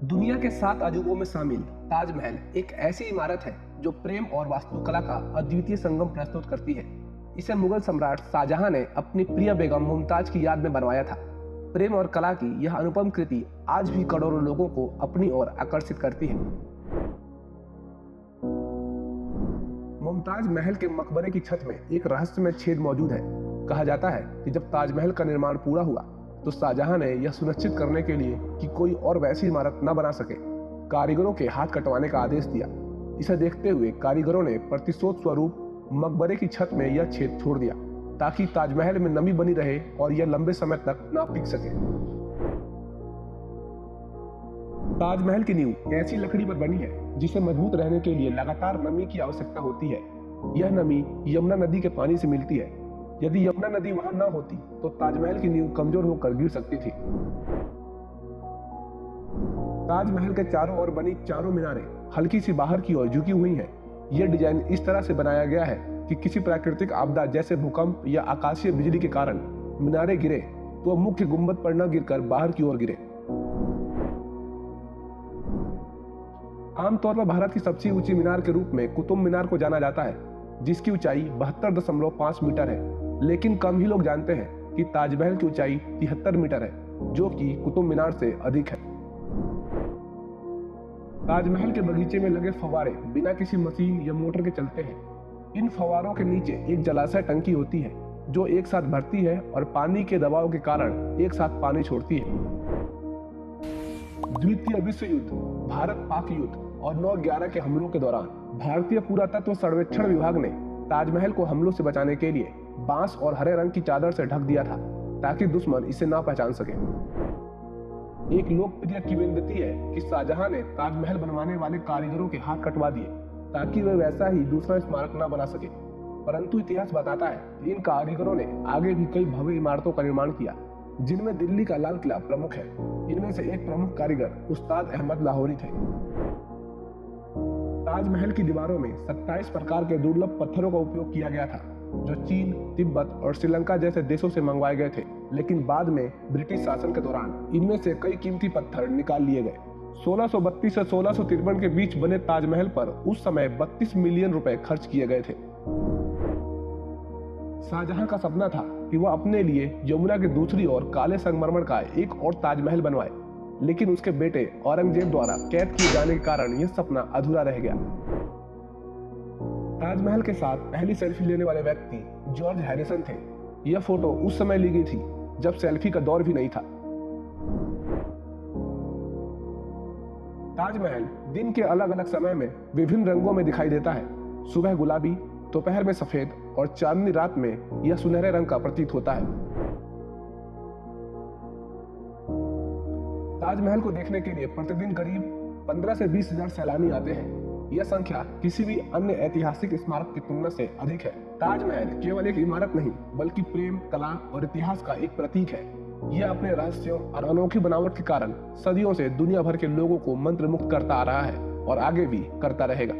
दुनिया के 7 अजूबों में शामिल ताजमहल एक ऐसी इमारत है जो प्रेम और वास्तुकला का अद्वितीय संगम प्रस्तुत करती है। इसे मुगल सम्राट शाहजहां ने अपनी प्रिय बेगम मुमताज की याद में बनवाया था। प्रेम और कला की यह अनुपम कृति आज भी करोड़ों लोगों को अपनी ओर आकर्षित करती है। मुमताज महल के मकबरे की छत में एक रहस्यमय छेद मौजूद है। कहा जाता है कि जब ताजमहल का निर्माण पूरा हुआ तो शाहजहां ने यह सुनिश्चित करने के लिए कि कोई और वैसी इमारत न बना सके, कारीगरों के हाथ कटवाने का आदेश दिया। इसे देखते हुए कारीगरों ने प्रतिशोध स्वरूप मकबरे की छत में यह छेद छोड़ दिया ताकि ताजमहल में नमी बनी रहे और यह लंबे समय तक न टिक सके। ताजमहल की नींव ऐसी लकड़ी पर बनी है जिसे मजबूत रहने के लिए लगातार नमी की आवश्यकता होती है। यह नमी यमुना नदी के पानी से मिलती है। यदि यमुना नदी वहां न होती तो ताजमहल की नींव कमजोर होकर गिर सकती थी। ताजमहल के चारों ओर बनी चारों मीनारें हल्की सी बाहर की ओर झुकी हुई हैं। यह डिजाइन इस तरह से बनाया गया है कि किसी प्राकृतिक आपदा जैसे भूकंप या आकाशीय बिजली के कारण मीनारें गिरे तो मुख्य गुंबद पर न गिरकर बाहर की ओर गिरे। आमतौर पर भारत की सबसे ऊंची मीनार के रूप में कुतुब मीनार को जाना जाता है, जिसकी ऊंचाई 72.5 मीटर है। लेकिन कम ही लोग जानते हैं कि ताजमहल की ऊंचाई 73 मीटर है, जो कि कुतुब मीनार से अधिक है। ताजमहल के बगीचे में लगे फव्वारे बिना किसी मशीन या मोटर के चलते हैं। इन फव्वारों के नीचे एक जलाशय टंकी होती है जो एक साथ भरती है और पानी के दबाव के कारण एक साथ पानी छोड़ती है। द्वितीय विश्व युद्ध, भारत पाक युद्ध और 9/11 के हमलों के दौरान भारतीय पुरातत्व सर्वेक्षण विभाग ने ताजमहल को हमलों से बचाने के लिए बांस और हरे रंग की चादर से ढक दिया था ताकि दुश्मन इसे ना पहचान सके। एक लोकप्रिय किंवदंती है कि शाहजहां ने ताजमहल बनवाने वाले कारीगरों के हाथ कटवा दिए ताकि वे वैसा ही दूसरा स्मारक न बना सके। परंतु इतिहास बताता है कि इन कारीगरों ने आगे भी कई भव्य इमारतों का निर्माण किया, जिनमें दिल्ली का लाल किला प्रमुख है। इनमें से एक प्रमुख कारीगर उस्ताद अहमद लाहौरी थे। ताजमहल की दीवारों में 27 प्रकार के दुर्लभ पत्थरों का उपयोग किया गया था, जो चीन, तिब्बत और श्रीलंका जैसे देशों से मंगवाए गए थे। लेकिन बाद में ब्रिटिश शासन के दौरान इनमें से कई कीमती पत्थर निकाल लिए गए। 1632 से 1653 के बीच बने ताजमहल पर उस समय 32 मिलियन रुपए खर्च किए गए थे। शाहजहां का सपना था कि वह अपने लिए यमुना की दूसरी ओर काले संगमरमर का एक और ताजमहल बनवाए, लेकिन उसके बेटे औरंगजेब द्वारा कैद किए जाने के कारण यह सपना अधूरा रह गया। ताजमहल के साथ पहली सेल्फी लेने वाले व्यक्ति जॉर्ज हैरिसन थे। यह फोटो उस समय ली गई थी जब सेल्फी का दौर भी नहीं था। ताजमहल दिन के अलग अलग समय में विभिन्न रंगों में दिखाई देता है। सुबह गुलाबी, दोपहर में सफेद और चांदनी रात में यह सुनहरे रंग का प्रतीत होता है। ताजमहल को देखने के लिए प्रतिदिन करीब 15 से 20 हजार सैलानी आते हैं। यह संख्या किसी भी अन्य ऐतिहासिक स्मारक की तुलना से अधिक है। ताजमहल केवल एक इमारत नहीं बल्कि प्रेम, कला और इतिहास का एक प्रतीक है। यह अपने रहस्यों और अनोखी बनावट के कारण सदियों से दुनिया भर के लोगों को मंत्रमुग्ध करता आ रहा है और आगे भी करता रहेगा।